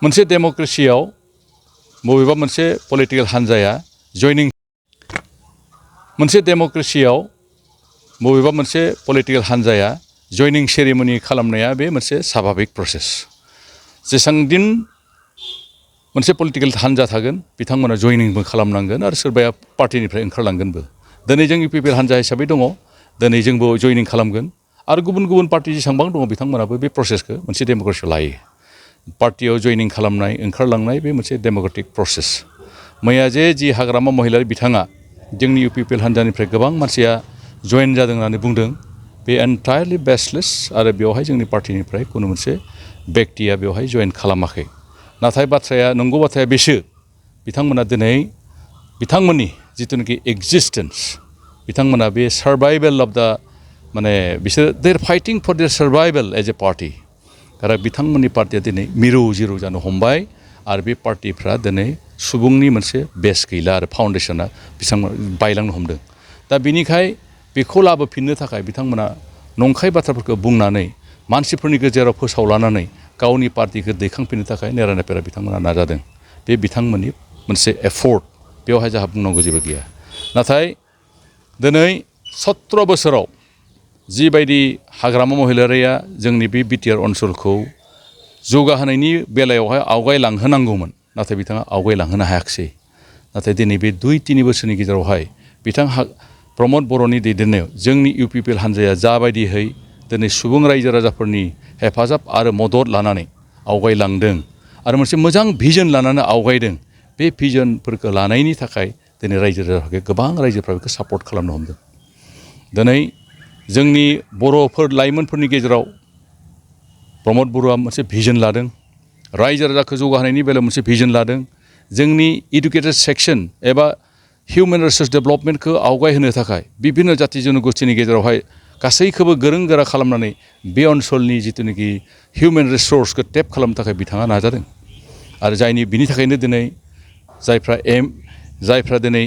मोनसे डेम'क्रेसियाव बबेबा मोनसे पलिटिकेल हान्जाया जयनिं मोनसे डेम'क्रेसियाव बबेबा मोनसे पलिटिकेल हान्जाया जयनिं सेरेमनि खालामनाया बे मोनसे स्वाभाबिक प्रसेस। जेसां दिन मोनसे पलिटिकेल हान्जा थागोन बिथांमोना जयनिंबो खालामनांगोन आरो सोरबाया पार्टिनिफ्राय ओंखारलांगोनबो। दिनै जों इउपिपिएल हान्जा हिसाबै दङ, दिनै जोंबो जयनिं खालामगोन आरो गुबुन गुबुन पार्टि जेसेबां दङ बिथांमोनाबो बे प्रसेसखौ मोनसे डेम'क्रेसियाव लायो। पार्टियाव जयनिं खालामनाय ओंखारलांनाय बे मोनसे डेम'क्रेटिक प्रसेस। मैया जि हाग्रामा महिलारि बिथाङा जोंनि इउपिपिएल हान्जानिफ्राय गोबां मानसिया जयेन जादों होननानै बुंदों, बे एन्टायारलि बेसलेस आरो बेवहाय जोंनि पार्टिनिफ्राय खुनु मोनसे बेक्तिया बेवहाय जयेन खालामाखै। नाथाय बाथ्राया नंगौ बाथ्राया बेसो, बिथांमोना दिनै बिथांमोननि जिथुनाखि एक्जिस्टेन्स, बिथांमोना बे सार्भाइभेल अफ दा बिसोर they are fighting for their survival as a party. आरो बिथांमोननि पार्टिया दिनै मिरौ जिरौ जानो हमबाय आरो बे पार्टिफ्रा दिनै सुबुंनि मोनसे बेस गैला आरो फाउन्डेसना बिथांमोन बायलांनो हमदों। दा बिनिखाय बेखौ लाबोफिननो थाखाय बिथांमोना नंखाय बाथ्राफोरखौ बुंनानै मानसिफोरनि गेजेराव फोसावलानानै गावनि पार्टिखौ दैखांफिननो थाखाय नेरा नेपेरा बिथांमोना नाजादों। बे बिथांमोननि मोनसे एफर्ट, बेवहाय जोंहा बुंनांगौ जेबो गैया। नाथाय दिनै 17 बोसोराव जिबायदि हाग्रामा महिलारिया जोंनि बे बिटिआर ओनसोलखौ जौगाहोनायनि बेलायावहाय आवगायलांहोनांगौमोन, नाथाय बिथाङा आवगायलांहोनो हायाखिसै। नाथाय दिनै बे 2-3 बोसोरनि गेजेरावहाय बिथां प्रमद बर'नि दैदेननायाव जोंनि इउपिपिएल हान्जाया जाबायदिहै दिनै सुबुं रायजो राजाफोरनि हेफाजाब आरो मदद लानानै आवगायलांदों आरो मोनसे मोजां भिजन लानानै आवगायदों, बे भिजनफोरखौ लानायनि थाखाय दिनै रायजो राजाफोरखौ गोबां रायजोफ्रा बेखौ सापर्ट खालामनो हमदों। दिनै जोंनि बर'फोर लाइमोनफोरनि गेजेराव प्रमद बर'आ मोनसे भिजन लादों, रायजो राजाखौ जौगाहोनायनि बेलायाव मोनसे भिजन लादों। जोंनि इडुकेटेड सेक्सन एबा हिउमेन रिसोर्स डेभेलपमेन्टखौ आवगायहोनो थाखाय बिभिन्न जाथि जन'गोष्ठीनि गेजेरावहाय गासैखौबो गोरों गोरा खालामनानै बे ओनसोलनि जिथुनाखि हिउमेन रिसोर्सखौ टेप खालामनो थाखाय बिथाङा नाजादों। आरो बिनि थाखायनो दिनै जायफ्रा दिनै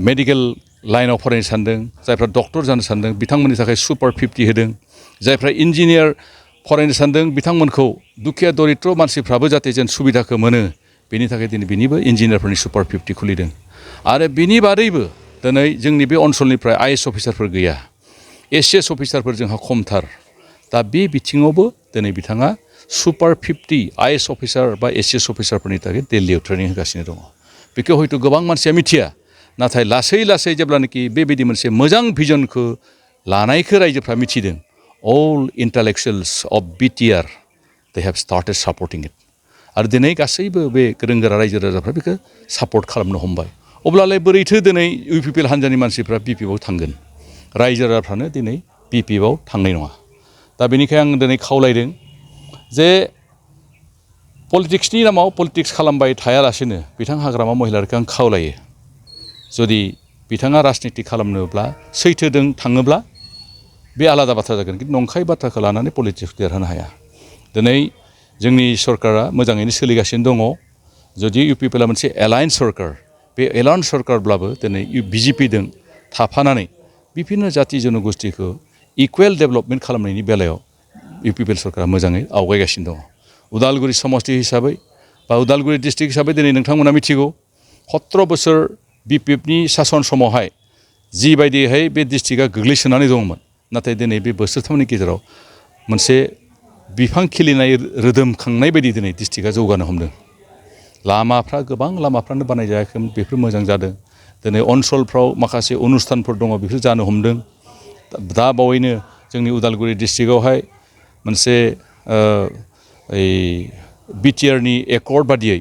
मेडिकेल लाइनाव फरायनो सानदों, जायफ्रा डक्टर जानो सानदों बिथांमोननि थाखाय सुपार 50 होदों। जायफ्रा इन्जिनियार फरायनो सानदों बिथांमोनखौ दुखिया दरिद्र मानसिफ्राबो जाहाथे जेन सुबिदाखौ मोनो, बेनि थाखाय दिनै बिनिबो इन्जिनियारफोरनि सुपार 50 खुलिदों। आरो बिनि बादैबो दिनै जोंनि बे ओनसोलनिफ्राय आइएएस अफिसारफोर गैया, एसिएस अफिसारफोर जोंहा खमथार। दा बे बिथिङावबो दिनै बिथाङा सुपार 50 आइएएस अफिसार बा एसिएस अफिसारफोरनि थाखाय दिल्लीयाव ट्रेनिं होगासिनो दङ। बेखौ हयथ' गोबां मानसिया मिथिया, नाथाय लासै लासै जेब्लानाखि बेबायदि मोनसे मोजां भिजनखौ लानायखौ रायजोफ्रा मिथिदों, all intellectuals of BTR they have started supporting it. आरो दिनै गासैबो बे गोरों गोरा रायजो राजाफ्रा बेखौ सापर्ट खालामनो हमबाय। अब्लालाय बोरैथो दिनै इउपिपिएल हान्जानि मानसिफ्रा बिपिएफआव थांगोन? रायजो राजाफ्रानो दिनै बिपिएफआव थांनाय नङा। दा बेनिखायनो आं दिनै खावलायदों जे पलिटिक्सनि नामाव पलिटिक्स खालामबाय थायालासेनो बिथां हाग्रामा महिलारिखौ आं खावलायो, जुदि बिथाङा राजनिति खालामनोब्ला सैथोजों थाङोब्ला बे आलादा बाथ्रा जागोन, खिन्थु नंखाय बाथ्राखौ लानानै पलिटिक्स देरहानो हाया। दिनै जोंनि सरकारा मोजाङैनो सोलिगासिनो दङ। जुदि इउपिपिएलआ मोनसे एलायन्स सरकार, बे एलायन्स सरकारब्लाबो दिनै बिजेपिजों थाफानानै बिभिन्न जाथि जन'गोष्ठीखौ इकुवेल डेभेलपमेन्ट खालामनायनि बेलायाव इउपिपिएल सरकारा मोजाङै आवगायगासिनो दङ। उदालगुरि समस्ति हिसाबै बा उदालगुरि डिस्ट्रिक्ट हिसाबै दिनै नोंथांमोना मिथिगौ 17 बोसोर बिपिएफनि सासन समावहाय जिबायदिहाय बे डिस्ट्रिक्टआ गोग्लैसोनानै दंमोन, नाथाय दिनै बे बोसोरथामनि गेजेराव मोनसे बिफां खिलिनाय रोदोमखांनाय बायदि दिनै डिस्ट्रिक्टआ जौगानो हमदों। लामाफ्रा गोबां लामाफ्रानो बानायजायाखैमोन, बेफोर मोजां जादों। दिनै ओनसोलफ्राव माखासे अनुस्थानफोर दङ, बेफोर जानो हमदों। दा बावैनो जोंनि उदालगुरि डिस्ट्रिक्टआवहाय मोनसे बिटिआरनि एकर्ड बादियै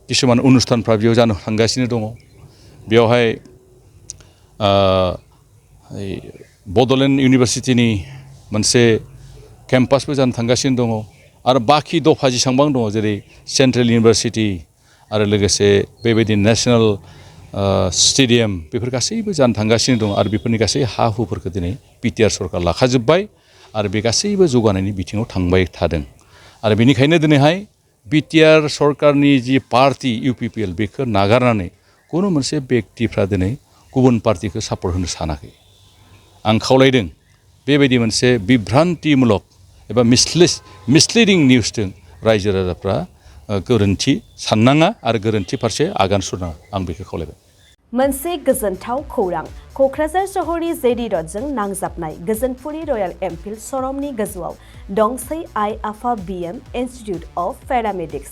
किसुमान अनुस्थानफ्रा बेयाव जानो थांगासिनो दङ। बेवहाय बड'लेण्ड इउनिभारसिटिनि मोनसे केम्पासबो जानो थांगासिनो दङ। आरो बाखि दफा जेसेबां दङ, जेरै सेन्ट्रेल इउनिभारसिटि आरो लोगोसे बेबायदि नेसनेल स्टेडियाम, बेफोर गासैबो जानो थांगासिनो दं। आरो बेफोरनि गासै हा हुफोरखौ दिनै बिटिआर सरकार लाखाजोब्बाय आरो बे गासैबो जौगानायनि बिथिङाव थांबाय थादों। आरो बेनिखायनो दिनैहाय बिटिआर सरकारनि जि पार्टि इउपिपिएल, बेखौ नागारनानै खुनु मोनसे बेक्तिफ्रा दिनै गुबुन पार्टिखौ सापर्ट होनो सानाखै। आं खावलायदों बेबायदि मोनसे बिभ्रान्तिमूलक एबा मिसलिडिं निउसजों रायजो राजाफ्रा गोरोन्थि साननाङा आरो गोरोन्थि फारसे आगान सुरनाङा आं बेखौ खावलायबाय। मोनसे गोजोनथाव खौरां क'क्राझार सहरनि जेडि रडजों नांजाबनाय गोजोनपुरि रयेल एनफिल्ड श'रुमनि गोजौआव दंसै आइ आफा बिएम इन्स्टिटिउट अफ पेरामेडिक्स।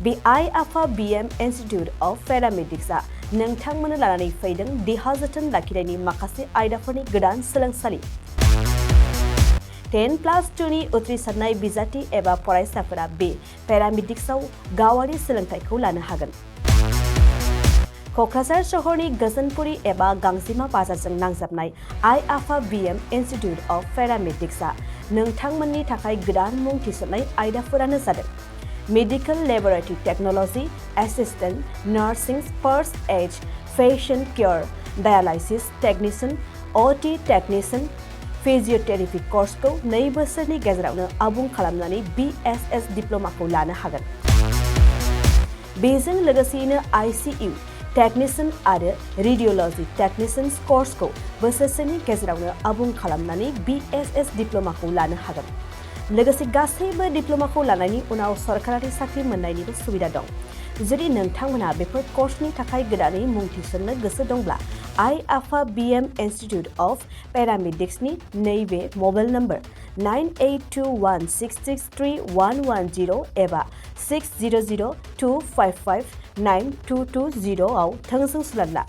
बे आइ आफा बिएम इन्स्टिटिउट अफ पेरामेडिक्सआ नोंथांमोननो लानानै फैदों देहा जोथोन लाखिनायनि माखासे आयदाफोरनि गोदान सोलोंसालि। 10+2नि उथ्रिसारनाय बिजाथि एबा फरायसाफोरा बे पेरामेडिक्सआव गावारि सोलोंथाइखौ लानो हागोन। क'क्राझार सहरनि गोजोनपुरि एबा गांजिमा बाजारजों नांजाबनाय आइ आफा बिएम इन्स्टिटिउट अफ पेरामेडिक्सआ नोंथांमोननि थाखाय गोदान मुं थिसननाय आयदाफोरानो जादों medical laboratory technology, assistant nursing, first aid, patient care, dialysis technician, OT technician, physiotherapy कर्सखौ 2 बोसोरनि गेजेरावनो आबुं खालामनानै BSS डिप्ल'माखौ लानो हागोन। बेजों लोगोसेयैनो ICU टेक्निशियान आरो रेडियोल'जि टेक्निशियान कर्सखौ बोसोरसेनि गेजेरावनो आबुं खालामनानै BSS डिप्ल'माखौ लानो हागोन। लोगोसे गासैबो डिप्ल'माखौ लानायनि उनाव सरकारि साख्रि मोननायनिबो सुबिदा दं। जुदि नोंथांमोनहा बेफोर कर्सनि थाखाय गोदानै मुं थिसननो गोसो दंब्ला आइ आफा बिएम इन्स्टिटिउट अफ पेरामेडिक्सनि नैबे मबाइल नम्बर 9821663110 एबा 6002559220 आव थोंजों सुलाद ला।